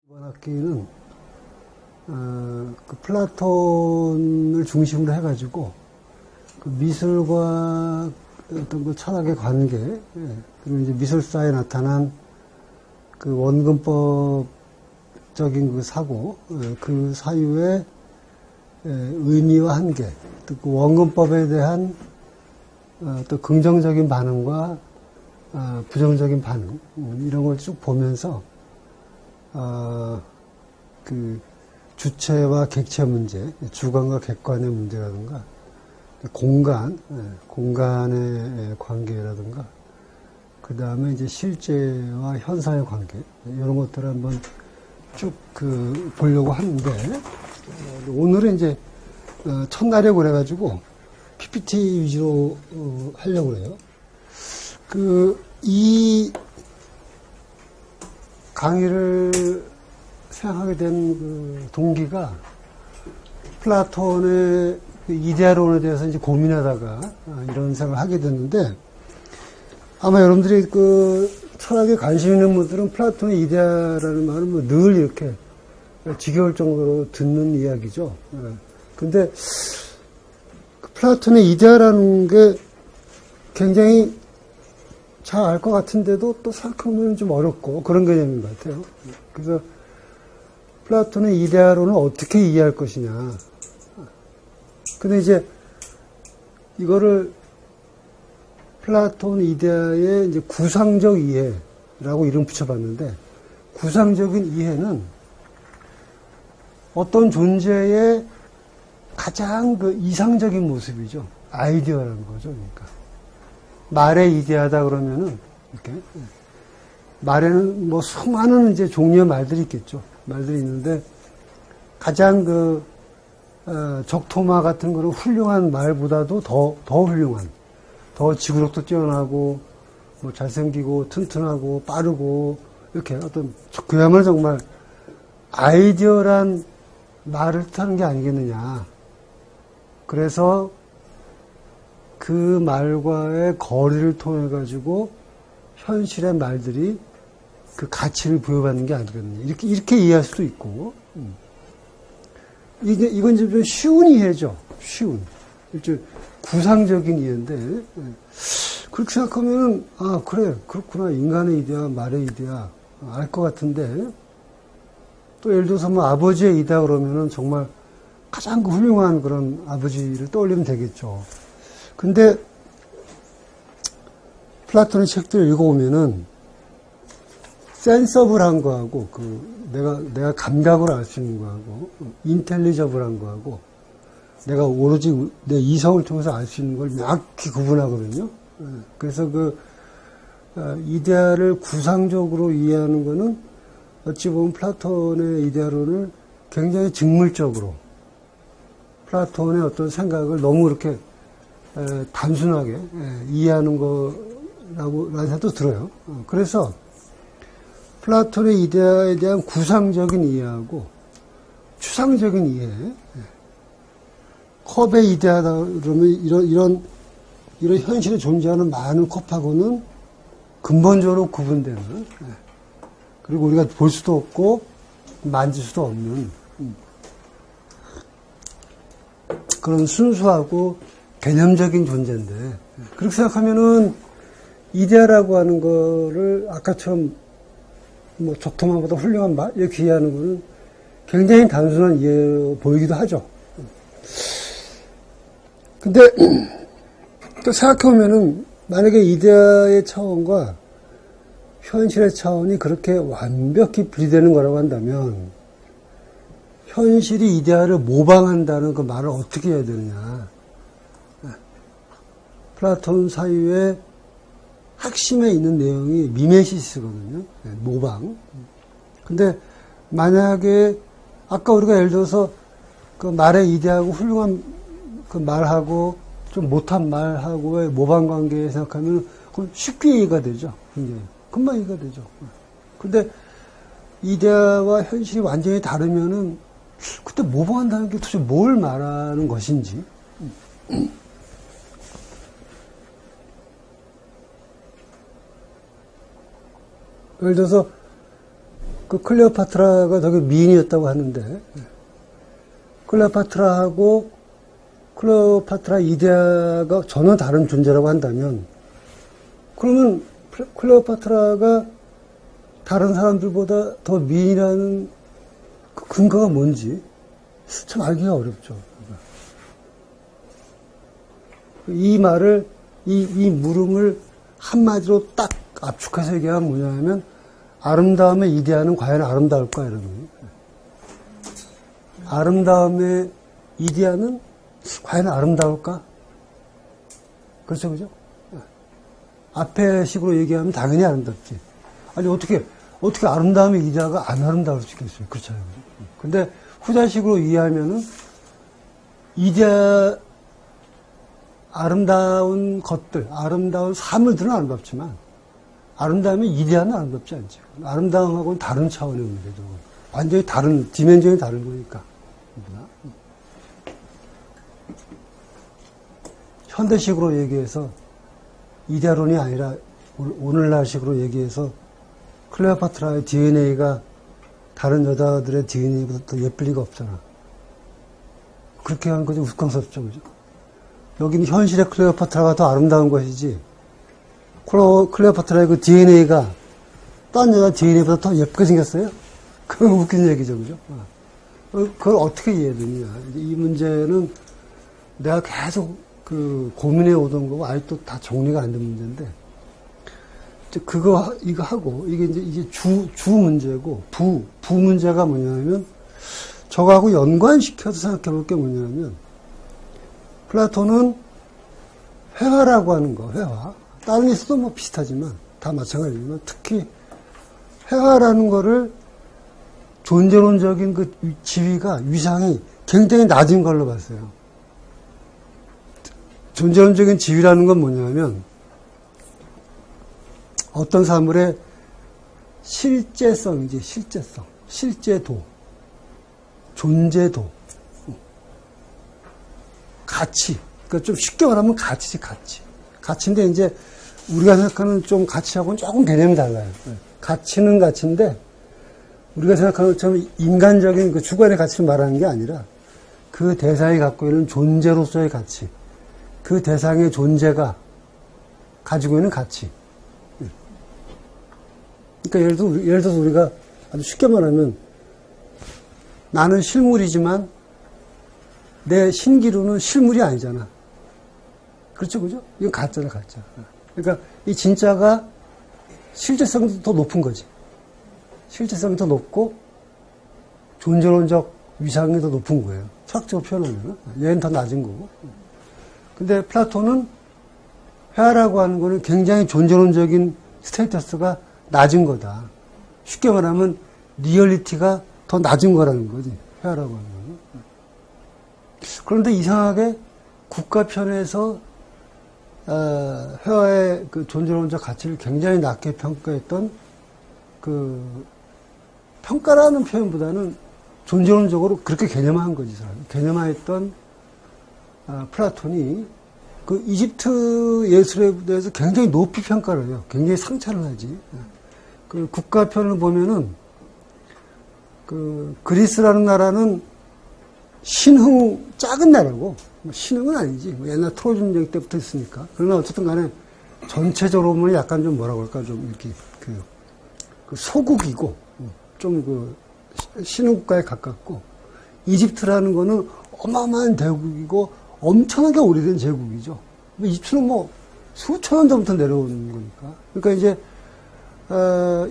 이번 학기는 그 플라톤을 중심으로 해가지고 그 미술과 어떤 그 철학의 관계, 그리고 이제 미술사에 나타난 그 원근법적인 그 사고, 그 사유의 의미와 한계, 또 그 원근법에 대한 또 긍정적인 반응과 부정적인 반응, 이런 걸 쭉 보면서 그 주체와 객체 문제, 주관과 객관의 문제라든가, 공간의 관계라든가, 그 다음에 이제 실제와 현상의 관계, 이런 것들을 한번 쭉 보려고 하는데, 오늘은 이제 첫날이라고 그래가지고 PPT 위주로 하려고 그래요. 이 강의를 생각하게 된 그 동기가 플라톤의 그 이데아론에 대해서 이제 고민하다가 이런 생각을 하게 됐는데, 아마 여러분들이 그 철학에 관심 있는 분들은 플라톤의 이데아라는 말은 뭐 늘 이렇게 지겨울 정도로 듣는 이야기죠. 근데 그 플라톤의 이데아라는 게 굉장히 잘 알 것 같은데도 또 생각하면 좀 어렵고 그런 개념인 것 같아요. 그래서 플라톤의 이데아론을 어떻게 이해할 것이냐. 근데 이제 이거를 플라톤 이데아의 이제 구상적 이해라고 이름 붙여봤는데, 구상적인 이해는 어떤 존재의 가장 그 이상적인 모습이죠. 아이디어라는 거죠. 그러니까 말의 이데아다 그러면은 이렇게 말에는 뭐 수많은 이제 종류의 말들이 있겠죠. 말들이 있는데 가장 그 적토마 같은 그런 훌륭한 말보다도 더 훌륭한, 더 지구력도 뛰어나고 뭐 잘생기고 튼튼하고 빠르고 이렇게 어떤 그야말로 정말 아이디어란 말을 뜻하는 게 아니겠느냐. 그래서 그 말과의 거리를 통해 가지고 현실의 말들이 그 가치를 부여받는 게 아니거든요. 이렇게 이해할 수도 있고, 이건 이제 좀 쉬운 이해죠. 쉬운. 일종의 구상적인 이해인데, 그렇게 생각하면, 그래, 그렇구나. 인간의 이데아, 말의 이데아, 알 것 같은데, 또 예를 들어서 뭐 아버지의 이데아 그러면은 정말 가장 훌륭한 그런 아버지를 떠올리면 되겠죠. 근데, 플라톤의 책들을 읽어보면은, 센서블한 거하고, 내가 감각으로 알 수 있는 거하고, 인텔리저블한 거하고, 내가 오로지 내 이성을 통해서 알 수 있는 걸 명확히 구분하거든요. 그래서 이데아를 구상적으로 이해하는 거는 어찌 보면 플라톤의 이데아론을 굉장히 직물적으로, 플라톤의 어떤 생각을 너무 이렇게 단순하게 이해하는 거라고 라는 생각도 들어요. 그래서 플라톤의 이데아에 대한 구상적인 이해하고 추상적인 이해, 컵의 이데아다 그러면 이런 현실에 존재하는 많은 컵하고는 근본적으로 구분되는, 그리고 우리가 볼 수도 없고 만질 수도 없는 그런 순수하고 개념적인 존재인데, 그렇게 생각하면은 이데아라고 하는 거를 아까처럼 뭐 적토마보다 훌륭한 말 이렇게 이해하는 거는 굉장히 단순한 이해로 보이기도 하죠. 근데 또 생각해보면은 만약에 이데아의 차원과 현실의 차원이 그렇게 완벽히 분리되는 거라고 한다면 현실이 이데아를 모방한다는 그 말을 어떻게 해야 되느냐. 플라톤 사유의 핵심에 있는 내용이 미메시스거든요. 모방. 근데 만약에 아까 우리가 예를 들어서 그 말의 이데아하고 훌륭한 그 말하고 좀 못한 말하고의 모방 관계 생각하면 그건 쉽게 이해가 되죠. 굉장히. 금방 이해가 되죠. 근데 이데아와 현실이 완전히 다르면은 그때 모방한다는 게 도대체 뭘 말하는 것인지. 예를 들어서 그 클레오파트라가 되게 미인이었다고 하는데, 클레오파트라하고 클레오파트라 이데아가 전혀 다른 존재라고 한다면, 그러면 클레오파트라가 다른 사람들보다 더 미인이라는 그 근거가 뭔지 참 알기가 어렵죠. 이 말을, 이 물음을 한마디로 딱 압축해서 얘기하면 뭐냐면, 아름다움의 이데아는 과연 아름다울까? 이런 거예요. 아름다움의 이데아는 과연 아름다울까? 그렇죠, 그죠? 앞에 식으로 얘기하면 당연히 아름답지. 아니, 어떻게 아름다움의 이데아가 안 아름다울 수 있겠어요? 그렇잖아요. 근데 후자식으로 이해하면은, 이데아, 아름다운 것들, 아름다운 사물들은 아름답지만, 아름다움의 이데아는 아름답지 않죠. 아름다움하고는 다른 차원의 문제죠. 완전히 다른, 디멘전이 다른 거니까. 현대식으로 얘기해서, 이데아론이 아니라, 오늘날식으로 얘기해서, 클레오파트라의 DNA가 다른 여자들의 DNA보다 더 예쁠 리가 없잖아. 그렇게 하는 거죠. 우스꽝스럽죠. 그죠? 여기는 현실의 클레오파트라가 더 아름다운 것이지, 클레오파트라의 그 DNA가 딴 여자 DNA보다 더 예쁘게 생겼어요? 그건 웃긴 얘기죠. 그죠? 그걸 어떻게 이해되느냐. 이 문제는 내가 계속 고민해 오던 거고, 아직도 다 정리가 안 된 문제인데, 이거 하고, 이게 주 문제고, 부 문제가 뭐냐면, 저거하고 연관시켜서 생각해 볼 게 뭐냐면, 플라톤은 회화라고 하는 거, 회화. 다른 데서도 뭐 비슷하지만, 다 마찬가지지만, 특히 회화라는 거를 존재론적인 그 지위가, 위상이 굉장히 낮은 걸로 봤어요. 존재론적인 지위라는 건 뭐냐면, 어떤 사물의 실제성이지, 실제성, 실제도, 존재도, 가치. 그러니까 좀 쉽게 말하면 가치지, 가치. 가치인데 이제 우리가 생각하는 좀 가치하고는 조금 개념이 달라요. 가치는 가치인데 우리가 생각하는 것처럼 인간적인 그 주관의 가치를 말하는 게 아니라 그 대상이 갖고 있는 존재로서의 가치, 그 대상의 존재가 가지고 있는 가치. 그러니까 예를 들어서 우리가 아주 쉽게 말하면 나는 실물이지만 내 신기루는 실물이 아니잖아. 그렇죠, 그죠? 이건 가짜다, 가짜. 그러니까 이 진짜가 실제성도 더 높은 거지. 실제성이 더 높고 존재론적 위상이 더 높은 거예요. 철학적으로 표현하면. 얘는 더 낮은 거고. 근데 플라톤은 회화라고 하는 거는 굉장히 존재론적인 스테이터스가 낮은 거다. 쉽게 말하면 리얼리티가 더 낮은 거라는 거지. 회화라고 하는 거는. 그런데 이상하게 국가편에서 회화의 그 존재론적 가치를 굉장히 낮게 평가했던 평가라는 표현보다는 존재론적으로 그렇게 개념화한 거지, 사람이. 개념화했던 플라톤이 그 이집트 예술에 대해서 굉장히 높이 평가를 해요. 굉장히 상처를 하지. 그 국가편을 보면은 그리스라는 나라는 작은 나라고, 신흥은 아니지. 옛날 트로이 전쟁 때부터 있으니까. 그러나 어쨌든 간에 전체적으로 보면 약간 좀 뭐라고 할까, 좀 이렇게 소국이고, 좀 신흥국가에 가깝고, 이집트라는 거는 어마어마한 대국이고, 엄청나게 오래된 제국이죠. 이집트는 뭐 수천 년 전부터 내려오는 거니까. 그러니까 이제,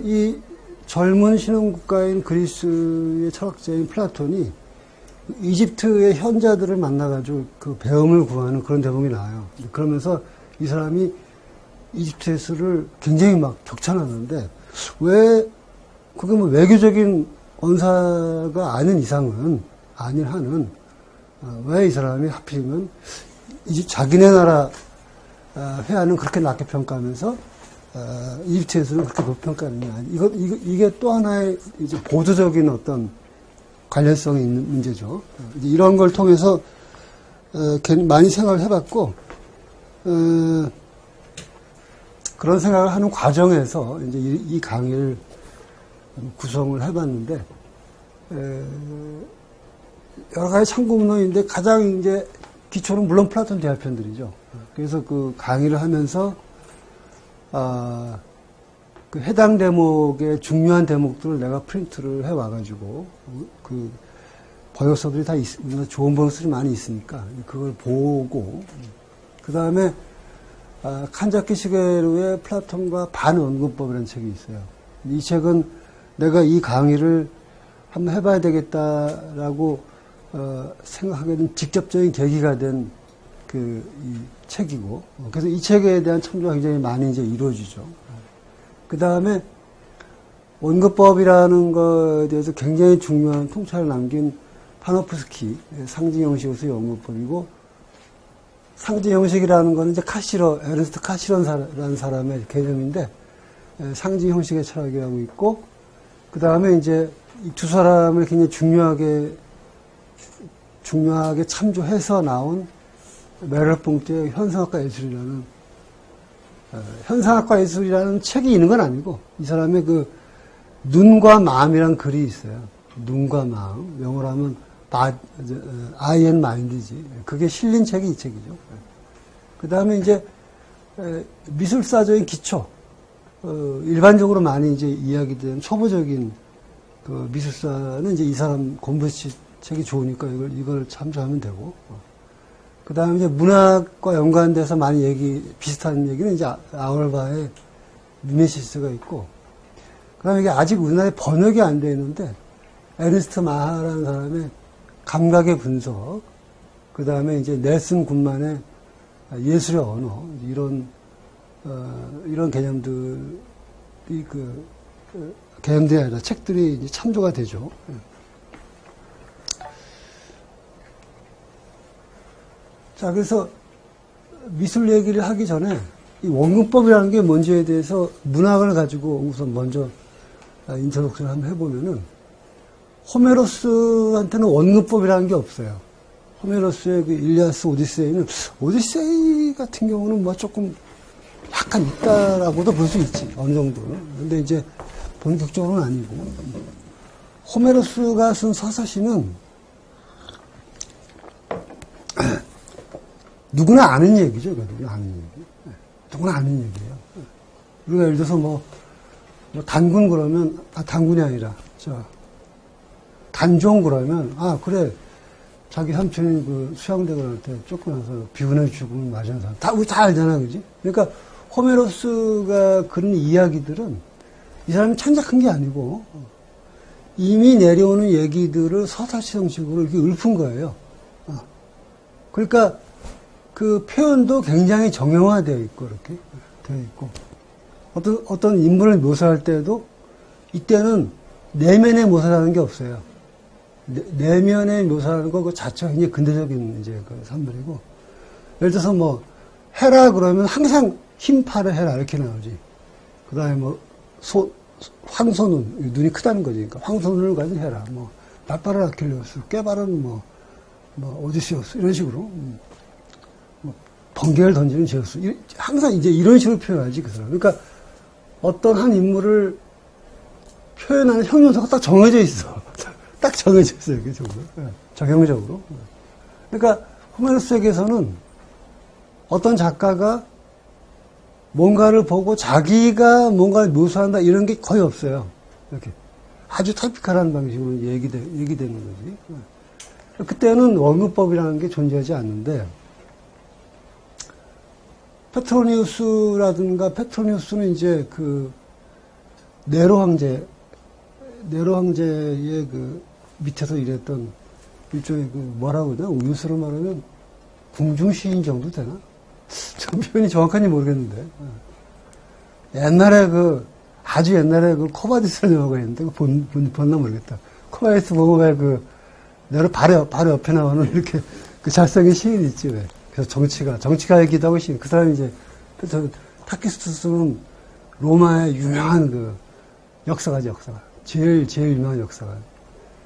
이 젊은 신흥국가인 그리스의 철학자인 플라톤이 이집트의 현자들을 만나가지고 그 배움을 구하는 그런 대목이 나와요. 그러면서 이 사람이 이집트 예술을 굉장히 막 격찬하는데, 그게 뭐 외교적인 언사가 아닌 이상은, 아닌 한은, 왜 이 사람이 하필이면 자기네 나라 회화는 그렇게 낮게 평가하면서 이집트 예술은 그렇게 높이 평가하느냐. 이게 또 하나의 이제 보조적인 어떤 관련성이 있는 문제죠. 이제 이런 걸 통해서 많이 생각을 해봤고, 그런 생각을 하는 과정에서 이제 이 강의를 구성을 해봤는데, 여러 가지 참고 문헌인데 가장 이제 기초는 물론 플라톤 대화편들이죠. 그래서 그 강의를 하면서, 그 해당 대목의 중요한 대목들을 내가 프린트를 해와가지고, 그 번역서들이 다 좋은 번역서들이 많이 있으니까 그걸 보고, 그 다음에 칸자키 시게루의 플라톤과 반원근법이라는 책이 있어요. 이 책은 내가 이 강의를 한번 해봐야 되겠다라고 생각하게 된 직접적인 계기가 된 이 책이고, 그래서 이 책에 대한 참조가 굉장히 많이 이제 이루어지죠. 그 다음에 원근법이라는 것에 대해서 굉장히 중요한 통찰을 남긴 파노프스키 상징 형식으로서의 원근법이고, 상징 형식이라는 거는 이제 에르스트 카시런이라는 사람의 개념인데, 상징 형식의 철학이라고 있고, 그 다음에 이제 이 두 사람을 굉장히 중요하게 참조해서 나온 메르뽕트의 현상학과 예술이라는 책이 있는 건 아니고, 이 사람의 그 눈과 마음이란 글이 있어요. 눈과 마음. 영어로 하면 I and Mind이지. 그게 실린 책이 이 책이죠. 그 다음에 이제 미술사적인 기초. 일반적으로 많이 이제 이야기된 초보적인 그 미술사는 이제 이 사람 곰브치 책이 좋으니까 이걸 참조하면 되고. 그 다음에 이제 문학과 연관돼서 많이 비슷한 얘기는 이제 아울바의 미메시스가 있고, 그 다음에 이게 아직 우리나라에 번역이 안 되어 있는데, 에르스트 마하라는 사람의 감각의 분석, 그 다음에 이제 넬슨 굿만의 예술의 언어, 이런 개념들이 개념들이 아니라 책들이 이제 참조가 되죠. 자, 그래서 미술 얘기를 하기 전에 이 원근법이라는 게 뭔지에 대해서 문학을 가지고 우선 먼저 인트로덕션을 한번 해보면은, 호메로스한테는 원근법이라는 게 없어요. 호메로스의 그 일리아스 오디세이는, 오디세이 같은 경우는 뭐 조금 약간 있다라고도 볼 수 있지, 어느 정도는. 근데 이제 본격적으로는 아니고, 호메로스가 쓴 서사시는 누구나 아는 얘기죠. 누구나 아는 얘기. 누구나 아는 얘기예요. 우리가 예를 들어서 뭐 단군 그러면, 단군이 아니라, 단종 그러면, 그래. 자기 삼촌이 그 수양대 그럴 때 쫓겨나서 비운에 죽으면 맞은 사람. 우리 다 알잖아, 그지? 그러니까, 호메로스가 그런 이야기들은 이 사람이 창작한 게 아니고, 이미 내려오는 얘기들을 서사시 형식으로 이렇게 읊은 거예요. 그러니까, 그 표현도 굉장히 정형화되어 있고, 이렇게 되어 있고, 어떤 인물을 묘사할 때도, 이때는 내면의 묘사라는 게 없어요. 내면의 묘사라는 거 그 자체가 굉장히 근대적인 이제 그 산물이고, 예를 들어서 뭐, 해라 그러면 항상 힘파를 해라 이렇게 나오지. 그 다음에 뭐, 황소눈, 눈이 크다는 거지. 그러니까 황소눈을 가지고 해라. 뭐, 나빠른 아킬레우스, 깨바른 뭐, 오디시우스, 이런 식으로. 번개를 던지는 제우스. 항상 이제 이런 식으로 표현하지, 그 사람. 그러니까 어떤 한 인물을 표현하는 형용사가 딱 정해져 있어. 딱 정해져 있어요, 이게 정형적으로. 그러니까 호메로스에게서는 어떤 작가가 뭔가를 보고 자기가 뭔가를 묘사한다 이런 게 거의 없어요. 이렇게. 아주 타이피컬한 방식으로 얘기되는 거지. 그때는 원근법이라는 게 존재하지 않는데, 페트로니우스는 이제 그 네로 황제의 그 밑에서 일했던 일종의 그 뭐라고 그러나 우유스로 말하면 궁중시인 정도 되나? 좀 표현이 정확한지 모르겠는데, 옛날에 아주 옛날에 그 코바디스라는 영화가 있는데 봤나 모르겠다. 코바디스 보면 왜 네로 바로 옆에 나오는 이렇게 그 잘생긴 시인 있지 왜? 그래서 정치가 얘기도 하고 그 사람이 이제, 타키스투스는 로마의 유명한 그 역사가지, 역사가. 제일 유명한 역사가.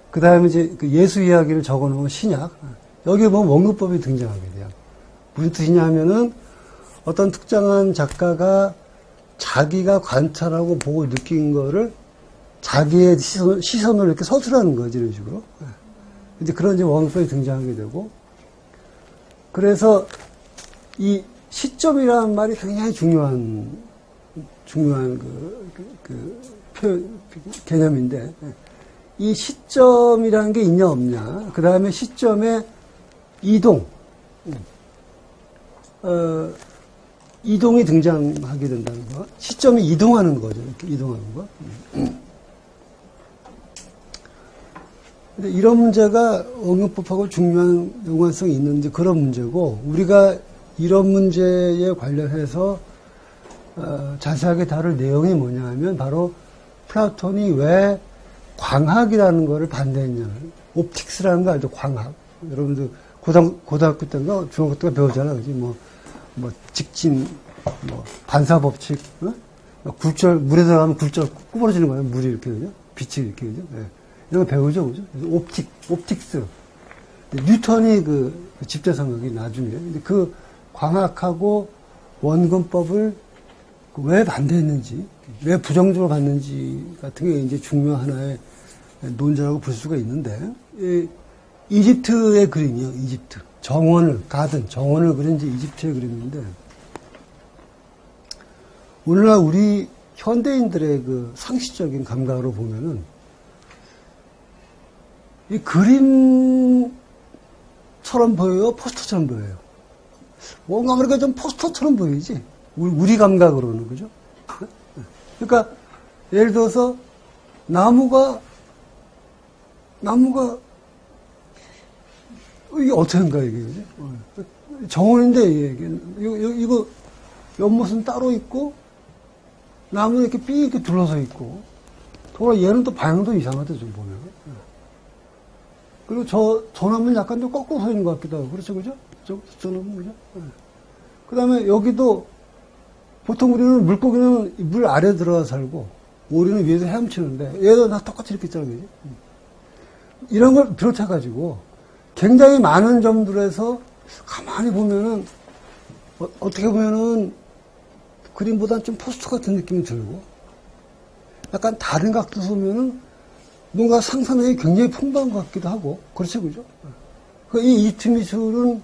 그 다음에 이제 그 예수 이야기를 적어 놓은 신약. 여기에 보면 원근법이 등장하게 돼요. 무슨 뜻이냐 하면은 어떤 특정한 작가가 자기가 관찰하고 보고 느낀 거를 자기의 시선을 이렇게 서술하는 거지, 이런 식으로. 이제 그런 이제 원성이 등장하게 되고, 그래서 이 시점이라는 말이 굉장히 중요한 개념인데, 이 시점이라는 게 있냐, 없냐, 그 다음에 시점의 이동, 이동이 등장하게 된다는 거. 시점이 이동하는 거죠. 이렇게 이동하는 거. 근데 이런 문제가 응용법하고 중요한 연관성이 있는데 그런 문제고, 우리가 이런 문제에 관련해서 자세하게 다룰 내용이 뭐냐 하면 바로 플라톤이 왜 광학이라는 거를 반대했냐. 옵틱스라는 거 알죠? 광학. 여러분들 고등학교 때인가 중학교 때가 배우잖아. 그지? 뭐 직진, 반사법칙, 굴절, 물에 들어가면 굴절 구부러지는 거예요. 물이 이렇게, 그죠? 빛이 이렇게, 그죠? 네. 이런 거 배우죠, 그죠? 옵틱스. 뉴턴이 그 집대성학이 나중에. 그 광학하고 원근법을 왜 반대했는지, 왜 부정적으로 봤는지 같은 게 이제 중요한 하나의 논제라고 볼 수가 있는데, 이집트의 그림이요, 이집트. 정원을 그린 이제 이집트의 그림인데, 오늘날 우리 현대인들의 그 상시적인 감각으로 보면은, 이 그림처럼 보여요? 포스터처럼 보여요? 뭔가 그렇게 좀 포스터처럼 보이지? 우리 감각으로는, 그죠? 그러니까, 예를 들어서, 나무가, 이게 어떻게 한가, 이게, 그죠? 정원인데, 이거, 연못은 따로 있고, 나무는 이렇게 삐 이렇게 둘러서 있고, 또 얘는 또 방향도 이상하다, 좀 보면. 그리고 저 나무는 약간 좀 거꾸로 서 있는 것 같기도 하고, 그렇죠, 그죠? 저 나무, 그죠? 그 다음에 여기도, 보통 우리는 물고기는 물 아래 들어가 살고, 오리는 위에서 헤엄치는데, 얘도 다 똑같이 이렇게 있잖아요, 그죠? 이런 걸 비롯해가지고, 굉장히 많은 점들에서 가만히 보면은, 어떻게 보면은, 그림보다는 좀 포스터 같은 느낌이 들고, 약간 다른 각도에서 보면은, 뭔가 상상력이 굉장히 풍부한 것 같기도 하고, 그렇죠, 그죠? 이 이집트 미술은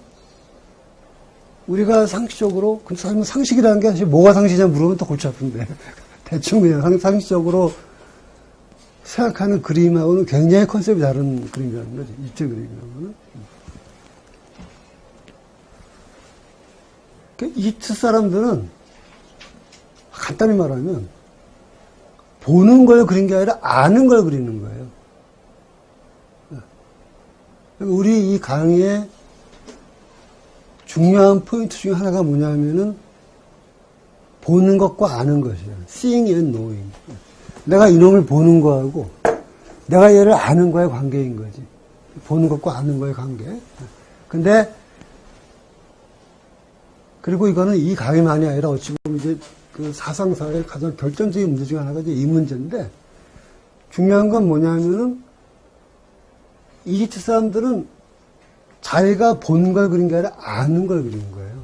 우리가 상식적으로, 상식이라는 게 사실 뭐가 상식이냐 물으면 또 골치 아픈데, 대충 그냥 상식적으로 생각하는 그림하고는 굉장히 컨셉이 다른 그림이라는 거지, 이집트 그림이라는 거는. 이집트 사람들은, 간단히 말하면, 보는 걸 그린 게 아니라 아는 걸 그리는 거예요. 우리 이 강의의 중요한 포인트 중에 하나가 뭐냐면은 보는 것과 아는 것이에요. Seeing and knowing. 내가 이놈을 보는 거하고 내가 얘를 아는 거의 관계인 거지. 보는 것과 아는 거의 관계. 근데 그리고 이거는 이 강의만이 아니라 어찌 보면 이제 그 사상사의 가장 결정적인 문제 중에 하나가 이제 이 문제인데, 중요한 건 뭐냐면은, 이집트 사람들은 자기가 본 걸 그린 게 아니라 아는 걸 그린 거예요.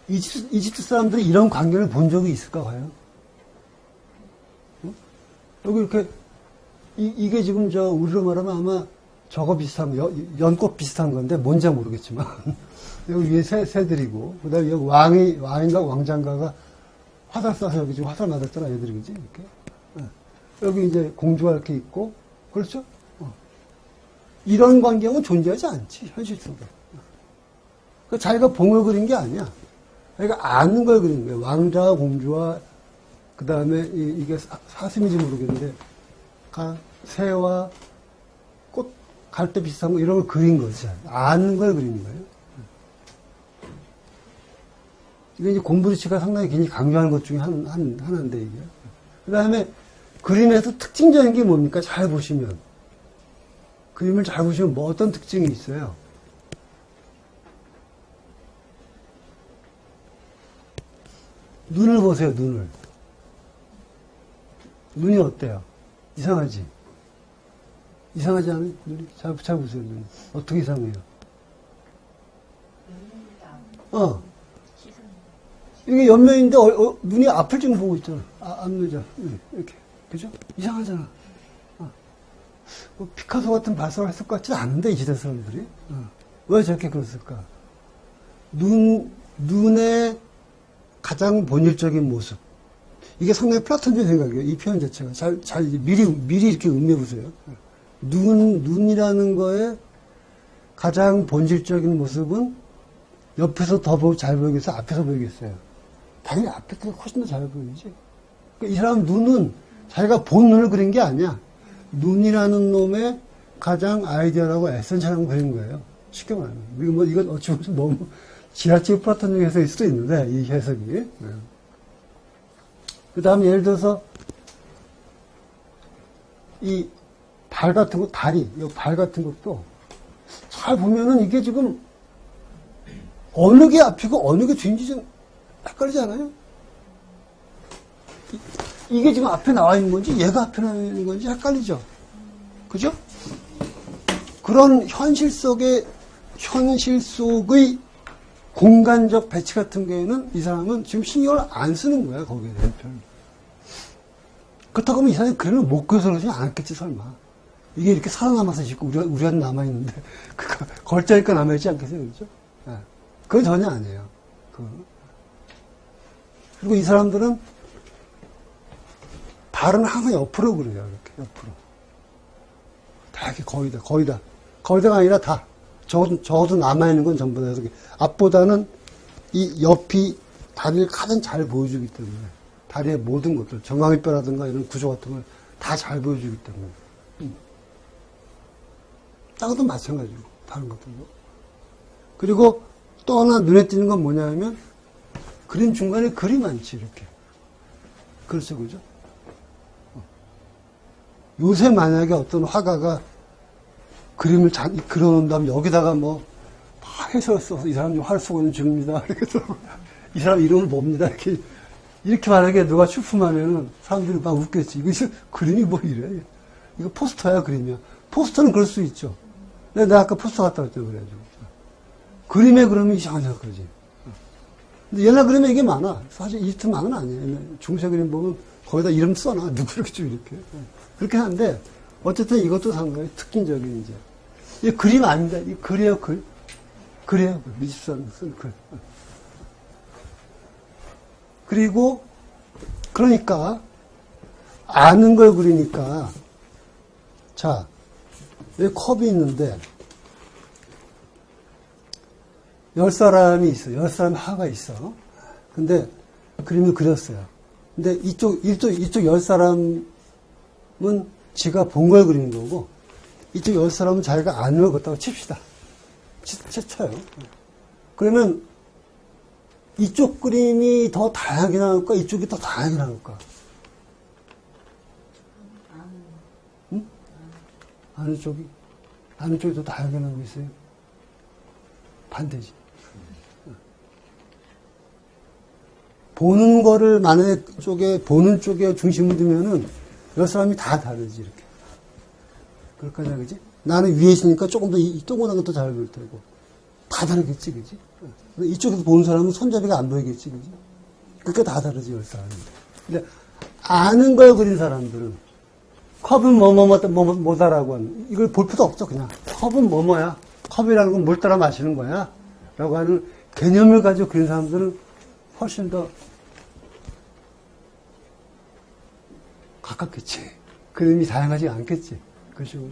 이집트 사람들이 이런 광경을 본 적이 있을까, 과연? 여기 이렇게, 이게 지금 우리로 말하면 아마 저거 비슷한, 연꽃 비슷한 건데, 뭔지 모르겠지만. 여기 위에 새들이고, 그 다음에 여기 왕인가 왕장가가 화살 쏴서 여기 지금 화살 맞았잖아, 애들이, 그지? 이렇게. 여기 이제 공주가 이렇게 있고, 그렇죠? 이런 광경은 존재하지 않지, 현실 속에. 그 자기가 본 걸 그린 게 아니야. 자기가 아는 걸 그린 거야. 왕자와 공주와, 그 다음에 이게 사슴인지 모르겠는데, 새와 꽃, 갈대 비슷한 거, 이런 걸 그린 거지. 아는 걸 그린 거예요. 이게 이제 공부리치가 상당히 굉장히 강조하는 것 중에 하나인데, 이게. 그 다음에 그림에서 특징적인 게 뭡니까? 잘 보시면. 그림을 잘 보시면 뭐 어떤 특징이 있어요? 눈을 보세요, 눈을. 눈이 어때요? 이상하지? 이상하지 않아요? 눈이? 잘 보세요, 눈이. 어떻게 이상해요? 이게 옆면인데 눈이 앞을 지금 보고 있잖아. 앞면자 이렇게. 그죠? 이상하잖아. 뭐 피카소 같은 발상을 했을 것 같지는 않은데, 이 시대 사람들이. 왜 저렇게 그랬을까? 눈의 가장 본질적인 모습. 이게 상당히 플라톤적인 생각이에요. 이 표현 자체가. 미리 이렇게 음미해보세요. 눈이라는 거에 가장 본질적인 모습은 옆에서 더 잘 보이겠어요? 앞에서 보이겠어요? 당연히 앞에서 훨씬 더 잘 보이지. 그러니까 이 사람 눈은 자기가 본 눈을 그린 게 아니야. 눈이라는 놈의 가장 아이디어라고 에센셜한 걸 그린 거예요. 쉽게 말하면. 이건 어찌 보면 너무 지나치게 플라톤적인 해석일 수도 있는데, 이 해석이. 그 다음에 예를 들어서, 이 발 같은 거, 다리, 이 발 같은 것도 잘 보면은 이게 지금 어느 게 앞이고 어느 게 뒤인지 좀 헷갈리지 않아요? 이게 지금 앞에 나와 있는 건지 얘가 앞에 나와 있는 건지 헷갈리죠? 그죠? 그런 현실 속의 공간적 배치 같은 경우에는 이 사람은 지금 신경을 안 쓰는 거야, 거기에 대한 표현. 그렇다고 하면 이 사람이 그래는 못 그려서 그러지 않았겠지, 설마. 이게 이렇게 살아남아서 있고, 우리한테 남아있는데, 걸자니까 남아있지 않겠어요, 그죠? 네. 그건 전혀 아니에요. 그리고 이 사람들은 발은 항상 옆으로 그려요, 이렇게, 옆으로. 다 이렇게 거의 다. 거의다가 아니라 다. 적어도 남아있는 건 전부 다 이렇게. 앞보다는 이 옆이 다리를 가장 잘 보여주기 때문에. 다리의 모든 것들, 정강이뼈라든가 이런 구조 같은 걸 다 잘 보여주기 때문에. 다른 것도 마찬가지고, 다른 것들도. 그리고 또 하나 눈에 띄는 건 뭐냐면, 그림 중간에 글이 많지, 이렇게. 그렇죠, 그죠? 요새 만약에 어떤 화가가 그림을 그려놓은 다음에 여기다가 뭐, 다 해석을 써서 이 사람이 화를 쓰고 있는 중입니다. 이렇게 이 사람 이름을 봅니다. 이렇게 만약에 누가 출품하면은 사람들이 막 웃겠지. 이거 그림이 뭐 이래. 이거 포스터야, 그림이야. 포스터는 그럴 수 있죠. 내가 아까 포스터 갔다 왔잖아, 그래가지고. 그림에 그러면 이상하냐, 그러지. 근데 옛날 그림에 이게 많아. 사실 이집트만은 아니에요. 옛날 중세 그림 보면 거기다 이름 써놔. 누구 이렇게 좀 이렇게. 그렇게 하는데, 어쨌든 이것도 상당히 특징적인 이제. 이 그림 아닙니다. 이 글이에요, 글. 글이에요, 글. 미집사는 쓴 글. 그리고, 그러니까, 아는 걸 그리니까, 자, 여기 컵이 있는데, 10사람이 있어. 10사람 하가 있어. 근데, 그림을 그렸어요. 근데 이쪽 10사람은 지가 본 걸 그리는 거고, 이쪽 10사람은 자기가 아는 걸 그렸다고 칩시다. 쳐요. 그러면, 이쪽 그림이 더 다양하게 나올까? 이쪽이 더 다양하게 나올까? 응? 아는 쪽이 더 다양하게 나오고 있어요. 반대지. 보는 거를 만약에 보는 쪽에 중심을 두면은, 여러 사람이 다 다르지, 이렇게. 그럴 거냐, 그지? 나는 위에 있으니까 조금 더, 동그란 것도 잘 보일 테고. 다 다르겠지, 그지? 이쪽에서 보는 사람은 손잡이가 안 보이겠지, 그지? 그러니까 다 다르지, 여러 사람이. 근데, 아는 걸 그린 사람들은, 컵은 뭐다라고 하는, 이걸 볼 필요도 없죠, 그냥. 컵은 뭐야? 컵이라는 건 물 따라 마시는 거야. 라고 하는 개념을 가지고 그린 사람들은 훨씬 더 가깝겠지. 그림이 다양하지 않겠지. 그런 식으로.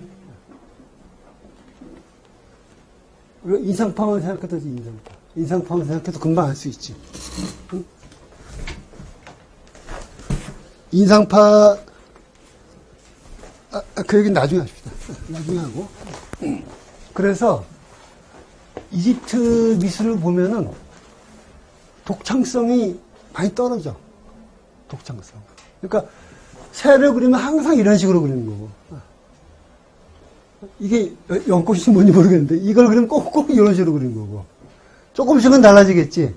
우리가 인상파만 생각해도 인상파만 생각해도 금방 알 수 있지. 응? 인상파, 그 얘기는 나중에 합시다. 나중에 하고. 그래서, 이집트 미술을 보면은, 독창성이 많이 떨어져. 독창성. 그러니까, 새를 그리면 항상 이런 식으로 그리는 거고. 이게 연꽃이 뭔지 모르겠는데, 이걸 그리면 꼭 이런 식으로 그리는 거고. 조금씩은 달라지겠지.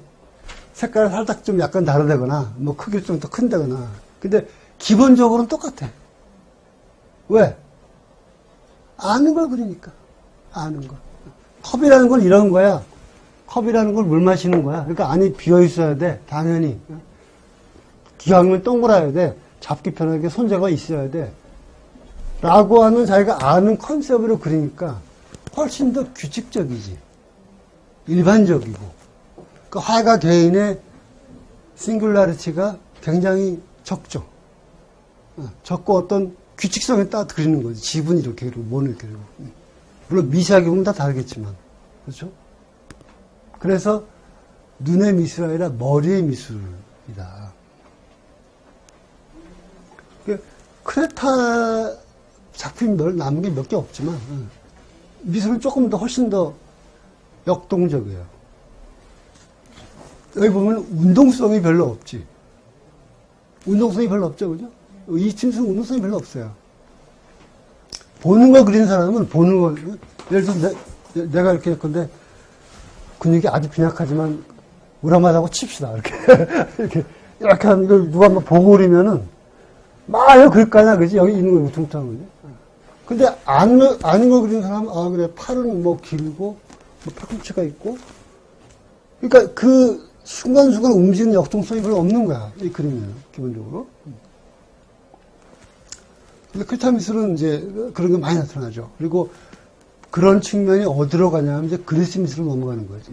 색깔이 살짝 좀 약간 다르다거나, 뭐 크기를 좀 더 큰다거나. 근데, 기본적으로는 똑같아. 왜? 아는 걸 그리니까. 아는 거. 컵이라는 건 이런 거야. 컵이라는 걸 물 마시는 거야. 그러니까 안이 비어 있어야 돼. 당연히. 기왕이면 동그라야 돼. 잡기 편하게 손잡아 있어야 돼. 라고 하는 자기가 아는 컨셉으로 그리니까 훨씬 더 규칙적이지. 일반적이고. 그 화가 개인의 싱글라리티가 굉장히 적죠. 적고 어떤 규칙성에 따라 그리는 거지. 집은 이렇게 그리고 뭐는 이렇게 그리고. 물론 미시하게 보면 다 다르겠지만. 그렇죠? 그래서 눈의 미술이 아니라 머리의 미술이다. 크레타 작품이 남은 게 몇 개 없지만 미술은 조금 더 훨씬 더 역동적이에요. 여기 보면 운동성이 별로 없지. 운동성이 별로 없죠, 그죠? 이 침수는 운동성이 별로 없어요. 보는 거 그린 사람은 보는 거, 예를 들어서 내가 이렇게 했건데 근육이 아주 빈약하지만 우라마다고 칩시다. 이렇게 하는 걸 누가 막 보고 그리면은 막 이거 그릴 거 아니야, 그지? 여기 있는 거 우퉁퉁한 거지. 근데 아는 거 그리는 사람은 아 그래 팔은 뭐 길고 뭐 팔꿈치가 있고 그러니까 그 순간순간 움직이는 역동성이 별로 없는 거야. 이 그림은 기본적으로. 근데 크레타 미술은 이제 그런 게 많이 나타나죠. 그리고 그런 측면이 어디로 가냐면 이제 그리스 미술로 넘어가는 거지.